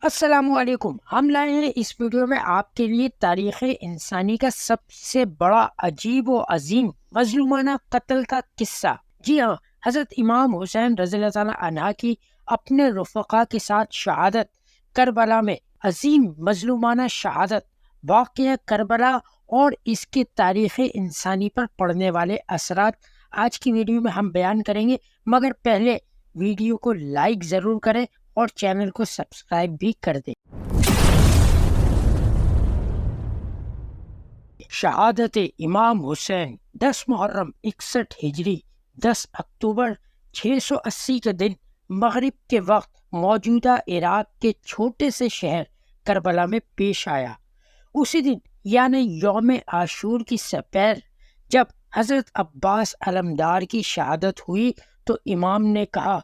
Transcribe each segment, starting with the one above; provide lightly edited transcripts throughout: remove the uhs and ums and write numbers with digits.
السلام علیکم۔ ہم لائے ہیں اس ویڈیو میں آپ کے لیے تاریخ انسانی کا سب سے بڑا عجیب و عظیم مظلومانہ قتل کا قصہ۔ جی ہاں، حضرت امام حسین رضی اللہ تعالیٰ عنہ کی اپنے رفقا کے ساتھ شہادت کربلا میں عظیم مظلومانہ شہادت، واقعہ کربلا اور اس کے تاریخ انسانی پر پڑنے والے اثرات آج کی ویڈیو میں ہم بیان کریں گے، مگر پہلے ویڈیو کو لائک ضرور کریں اور چینل کو سبسکرائب بھی کر دیں۔ شہادت امام حسین 10 محرم 61 ہجری 10 اکتوبر 680 کے دن مغرب کے وقت موجودہ عراق کے چھوٹے سے شہر کربلا میں پیش آیا۔ اسی دن یعنی یوم عاشور کی سپہر جب حضرت عباس علمدار کی شہادت ہوئی تو امام نے کہا،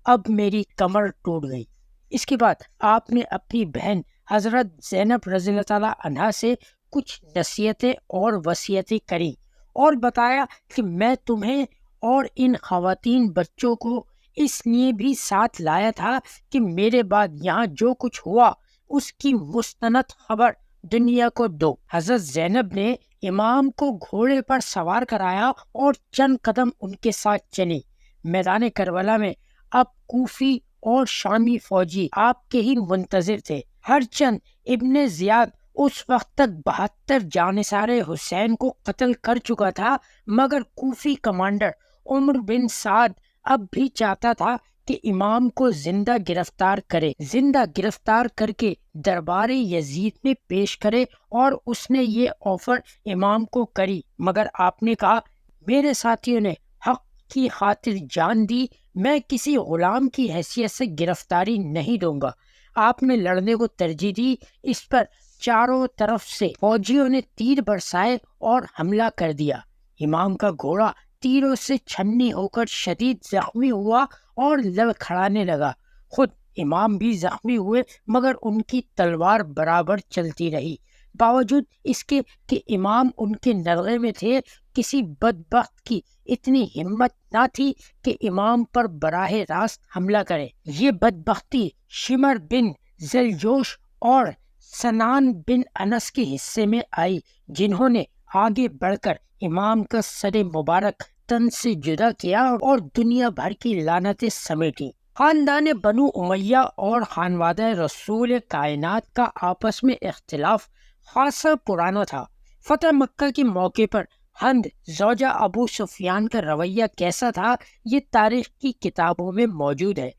اب میری کمر ٹوٹ گئی۔ اس کے بعد آپ نے اپنی بہن حضرت زینب رضی اللہ تعالیٰ عنہا سے کچھ نصیحتیں اور وصیتیں کریں اور بتایا کہ میں تمہیں اور ان خواتین بچوں کو اس لیے بھی ساتھ لایا تھا کہ میرے بعد یہاں جو کچھ ہوا اس کی مستند خبر دنیا کو دو۔ حضرت زینب نے امام کو گھوڑے پر سوار کرایا اور چند قدم ان کے ساتھ چلی۔ میدان کربلا میں اب کوفی اور شامی فوجی آپ کے ہی منتظر تھے۔ ہر چند ابن زیاد اس وقت تک 72 جانثار حسین کو قتل کر چکا تھا، مگر کوفی کمانڈر عمر بن سعد اب بھی چاہتا تھا کہ امام کو زندہ گرفتار کر کے دربار یزید میں پیش کرے، اور اس نے یہ آفر امام کو کری، مگر آپ نے کہا، میرے ساتھیوں نے حق کی خاطر جان دی، میں کسی غلام کی حیثیت سے گرفتاری نہیں دوں گا۔ آپ نے لڑنے کو ترجیح دی۔ اس پر چاروں طرف سے فوجیوں نے تیر برسائے اور حملہ کر دیا۔ امام کا گھوڑا تیروں سے چھنی ہو کر شدید زخمی ہوا اور لڑکھڑانے لگا۔ خود امام بھی زخمی ہوئے، مگر ان کی تلوار برابر چلتی رہی۔ باوجود اس کے کہ امام ان کے نرغے میں تھے، کسی بدبخت کی اتنی ہمت نہ تھی کہ امام پر براہ راست حملہ کرے۔ یہ بدبختی شمر بن ذیلجوش اور سنان بن انس کے حصے میں آئی، جنہوں نے آگے بڑھ کر امام کا سر مبارک تن سے جدا کیا اور دنیا بھر کی لعنتیں سمیٹیں۔ خاندان بنو امیہ اور خانوادہ رسول کائنات کا آپس میں اختلاف خاصا پرانا تھا۔ فتح مکہ کے موقع پر ہند زوجہ ابو سفیان کا رویہ کیسا تھا، یہ تاریخ کی کتابوں میں موجود ہے۔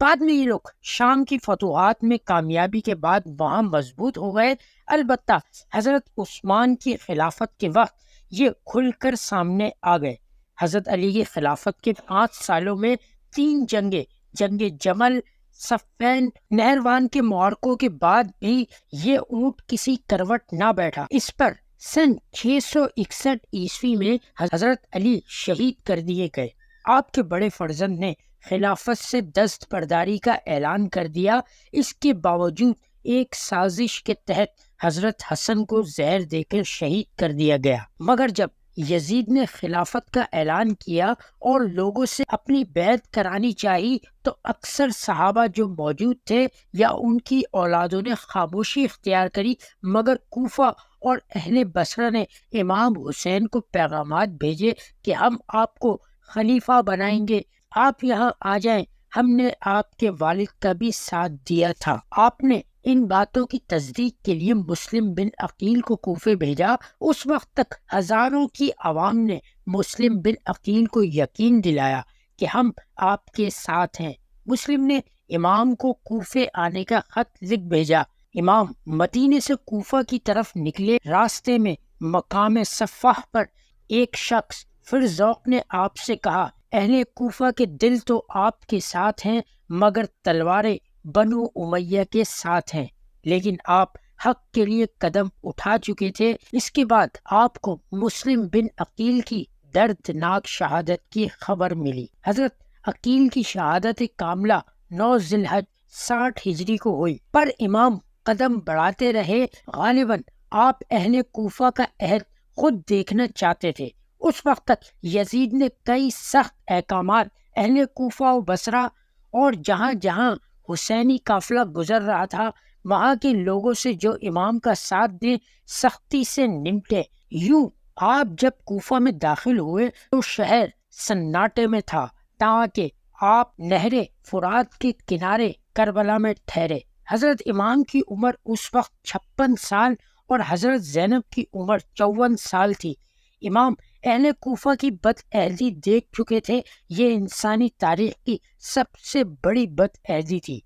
بعد میں یہ لوگ شام کی فتوحات میں کامیابی کے بعد وہاں مضبوط ہو گئے، البتہ حضرت عثمان کی خلافت کے وقت یہ کھل کر سامنے آ گئے۔ حضرت علی کی خلافت کے 5 سالوں میں 3 جنگیں، جنگ جمل، صفین، نہروان کے معرکوں کے بعد بھی یہ اونٹ کسی کروٹ نہ بیٹھا۔ اس پر سن 661 عیسوی میں حضرت علی شہید کر دیے گئے۔ آپ کے بڑے فرزند نے خلافت سے دستبرداری کا اعلان کر دیا۔ اس کے باوجود ایک سازش کے تحت حضرت حسن کو زہر دے کر شہید کر دیا گیا، مگر جب یزید نے خلافت کا اعلان کیا اور لوگوں سے اپنی بیعت کرانی چاہی تو اکثر صحابہ جو موجود تھے یا ان کی اولادوں نے خاموشی اختیار کری، مگر کوفہ اور اہل بصرہ نے امام حسین کو پیغامات بھیجے کہ ہم آپ کو خلیفہ بنائیں گے، آپ یہاں آ جائیں، ہم نے آپ کے والد کا بھی ساتھ دیا تھا۔ آپ نے ان باتوں کی تصدیق کے لیے مسلم بن عقیل کو کوفے بھیجا۔ اس وقت تک ہزاروں کی عوام نے مسلم بن عقیل کو یقین دلایا کہ ہم آپ کے ساتھ ہیں۔ مسلم نے امام کو کوفے آنے کا خط لکھ بھیجا۔ امام مدینے سے کوفہ کی طرف نکلے، راستے میں مقام صفاح پر ایک شخص فرزوق نے آپ سے کہا، اہل کوفہ کے دل تو آپ کے ساتھ ہیں، مگر تلواریں بنو امیہ کے ساتھ ہیں، لیکن آپ حق کے لیے قدم اٹھا چکے تھے۔ اس کے بعد آپ کو مسلم بن عقیل کی دردناک شہادت کی خبر ملی۔ حضرت عقیل کی شہادت کاملہ 9 ذی الحج 60 ہجری کو ہوئی، پر امام قدم بڑھاتے رہے۔ غالباً آپ اہل کوفہ کا عہد خود دیکھنا چاہتے تھے۔ اس وقت تک یزید نے کئی سخت احکامات اہل کوفہ و بصرہ اور جہاں جہاں حسینی قافلہ گزر رہا تھا، وہاں کے لوگوں سے جو امام کا ساتھ دیں سختی سے نمٹے۔ یوں آپ جب کوفہ میں داخل ہوئے تو شہر سناٹے میں تھا، تاکہ آپ نہر فرات کے کنارے کربلا میں ٹھہرے۔ حضرت امام کی عمر اس وقت 56 سال اور حضرت زینب کی عمر 54 سال تھی۔ امام اہل کوفہ کی بد عہدی دیکھ چکے تھے، یہ انسانی تاریخ کی سب سے بڑی بد عہدی تھی۔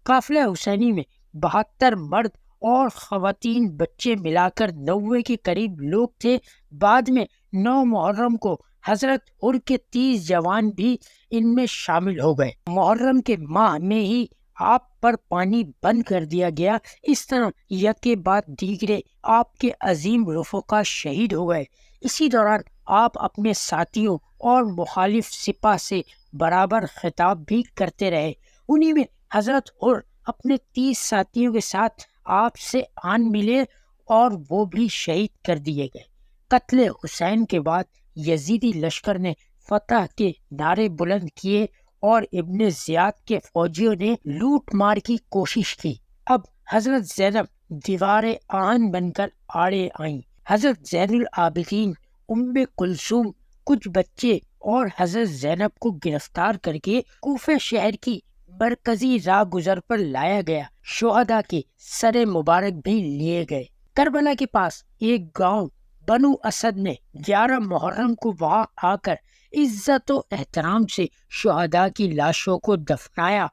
قافلہ حسینی میں 72 مرد اور خواتین بچے ملا کر 90 کے قریب لوگ تھے۔ بعد میں 9 محرم کو حضرت حر کے 30 جوان بھی ان میں شامل ہو گئے۔ محرم کے ماہ میں ہی آپ پر پانی بند کر دیا گیا۔ اس طرح یکے بعد دیگرے آپ کے عظیم رفقا شہید ہو گئے۔ اسی دوران آپ اپنے ساتھیوں اور مخالف سپاہ سے برابر خطاب بھی کرتے رہے۔ انہی میں حضرت حر اپنے 30 ساتھیوں کے ساتھ آپ سے آن ملے اور وہ بھی شہید کر دیے گئے۔ قتل حسین کے بعد یزیدی لشکر نے فتح کے نعرے بلند کیے اور ابن زیاد کے فوجیوں نے لوٹ مار کی کوشش کی۔ اب حضرت زینب دیوار آہن بن کر آڑے آئیں۔ حضرت زین العابدین، ام کلثوم، کچھ بچے اور حضرت زینب کو گرفتار کر کے کوفہ شہر کی مرکزی راہ گزر پر لایا گیا۔ شہداء کے سر مبارک بھی لیے گئے۔ کربلا کے پاس ایک گاؤں بنو اسد نے 11 محرم کو وہاں آ کر عزت و احترام سے شہداء کی لاشوں کو دفنایا۔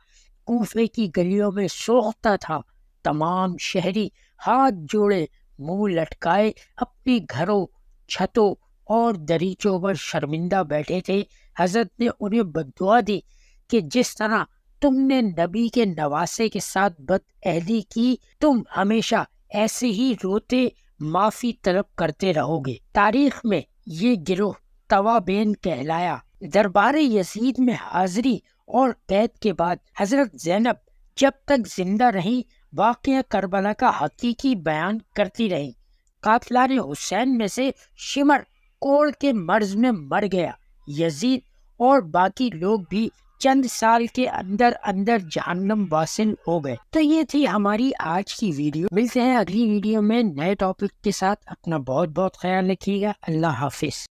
کوفے کی گلیوں میں سوختہ تھا۔ تمام شہری ہاتھ جوڑے منہ لٹکائے اپنی گھروں، چھتوں اور دریچوں پر شرمندہ بیٹھے تھے۔ حضرت نے انہیں بددعا دی کہ جس طرح تم نے نبی کے نواسے کے ساتھ بد عہدی کی، تم ہمیشہ ایسے ہی روتے معافی طلب کرتے رہو گے۔ تاریخ میں یہ گروہ توابین کہلایا۔ دربار یزید میں حاضری اور قید کے بعد حضرت زینب جب تک زندہ رہیں واقعہ کربلا کا حقیقی بیان کرتی رہیں۔ قاتلان حسین میں سے شمر کوڑ کے مرض میں مر گیا۔ یزید اور باقی لوگ بھی چند سال کے اندر اندر جہنم واصل ہو گئے۔ تو یہ تھی ہماری آج کی ویڈیو۔ ملتے ہیں اگلی ویڈیو میں نئے ٹاپک کے ساتھ۔ اپنا بہت بہت خیال رکھیے گا۔ اللہ حافظ۔